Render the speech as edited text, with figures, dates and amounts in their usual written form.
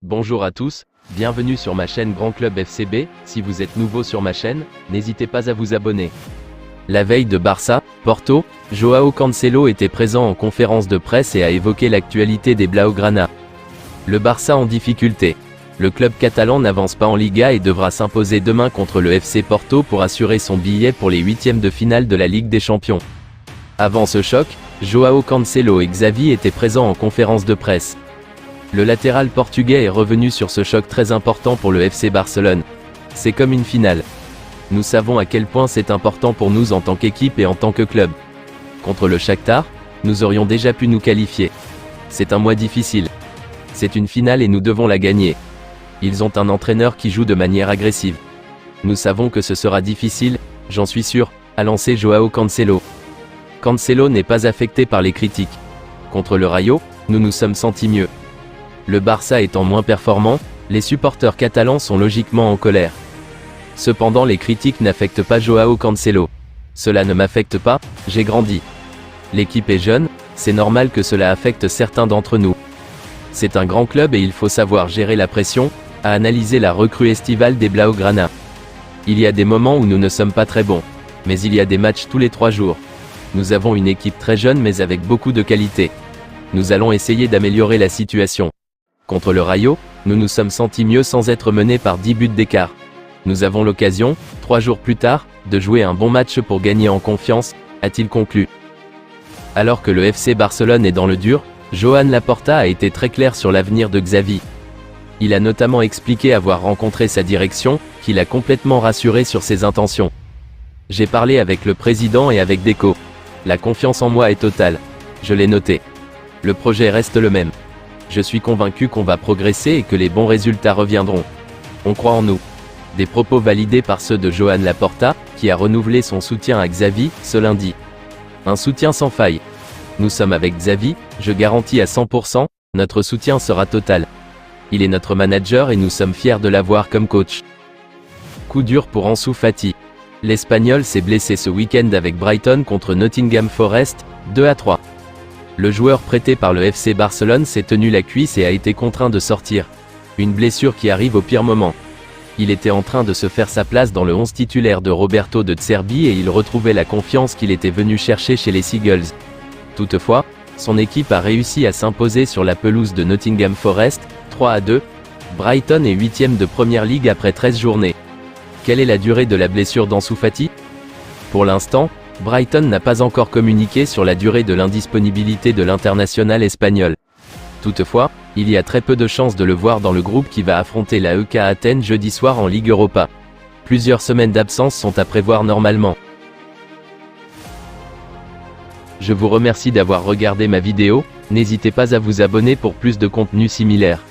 Bonjour à tous, bienvenue sur ma chaîne Grand Club FCB. Si vous êtes nouveau sur ma chaîne, n'hésitez pas à vous abonner. La veille de Barça, Porto, Joao Cancelo était présent en conférence de presse et a évoqué l'actualité des Blaugrana. Le Barça en difficulté. Le club catalan n'avance pas en Liga et devra s'imposer demain contre le FC Porto pour assurer son billet pour les huitièmes de finale de la Ligue des Champions. Avant ce choc, Joao Cancelo et Xavi étaient présents en conférence de presse. Le latéral portugais est revenu sur ce choc très important pour le FC Barcelone. C'est comme une finale. Nous savons à quel point c'est important pour nous en tant qu'équipe et en tant que club. Contre le Shakhtar, nous aurions déjà pu nous qualifier. C'est un mois difficile. C'est une finale et nous devons la gagner. Ils ont un entraîneur qui joue de manière agressive. Nous savons que ce sera difficile, j'en suis sûr, a lancé Joao Cancelo. Cancelo n'est pas affecté par les critiques. Contre le Rayo, nous nous sommes sentis mieux. Le Barça étant moins performant, les supporters catalans sont logiquement en colère. Cependant, les critiques n'affectent pas Joao Cancelo. Cela ne m'affecte pas, j'ai grandi. L'équipe est jeune, c'est normal que cela affecte certains d'entre nous. C'est un grand club et il faut savoir gérer la pression, a analysé la recrue estivale des Blaugrana. Il y a des moments où nous ne sommes pas très bons. Mais il y a des matchs tous les 3 jours. Nous avons une équipe très jeune mais avec beaucoup de qualité. Nous allons essayer d'améliorer la situation. Contre le Rayo, nous nous sommes sentis mieux sans être menés par 10 buts d'écart. Nous avons l'occasion, 3 jours plus tard, de jouer un bon match pour gagner en confiance, a-t-il conclu. Alors que le FC Barcelone est dans le dur, Joan Laporta a été très clair sur l'avenir de Xavi. Il a notamment expliqué avoir rencontré sa direction, qui l'a complètement rassuré sur ses intentions. J'ai parlé avec le président et avec Deco. La confiance en moi est totale. Je l'ai noté. Le projet reste le même. Je suis convaincu qu'on va progresser et que les bons résultats reviendront. On croit en nous. Des propos validés par ceux de Joan Laporta, qui a renouvelé son soutien à Xavi, ce lundi. Un soutien sans faille. Nous sommes avec Xavi, je garantis à 100%, notre soutien sera total. Il est notre manager et nous sommes fiers de l'avoir comme coach. Coup dur pour Ansu Fati. L'Espagnol s'est blessé ce week-end avec Brighton contre Nottingham Forest, 2-3. Le joueur prêté par le FC Barcelone s'est tenu la cuisse et a été contraint de sortir. Une blessure qui arrive au pire moment. Il était en train de se faire sa place dans le 11 titulaire de Roberto De Zerbi et il retrouvait la confiance qu'il était venu chercher chez les Seagulls. Toutefois, son équipe a réussi à s'imposer sur la pelouse de Nottingham Forest, 3-2. Brighton est 8e de Première Ligue après 13 journées. Quelle est la durée de la blessure d'Ansu Fati? Pour l'instant, Brighton n'a pas encore communiqué sur la durée de l'indisponibilité de l'international espagnol. Toutefois, il y a très peu de chances de le voir dans le groupe qui va affronter la EK Athènes jeudi soir en Ligue Europa. Plusieurs semaines d'absence sont à prévoir normalement. Je vous remercie d'avoir regardé ma vidéo, n'hésitez pas à vous abonner pour plus de contenu similaire.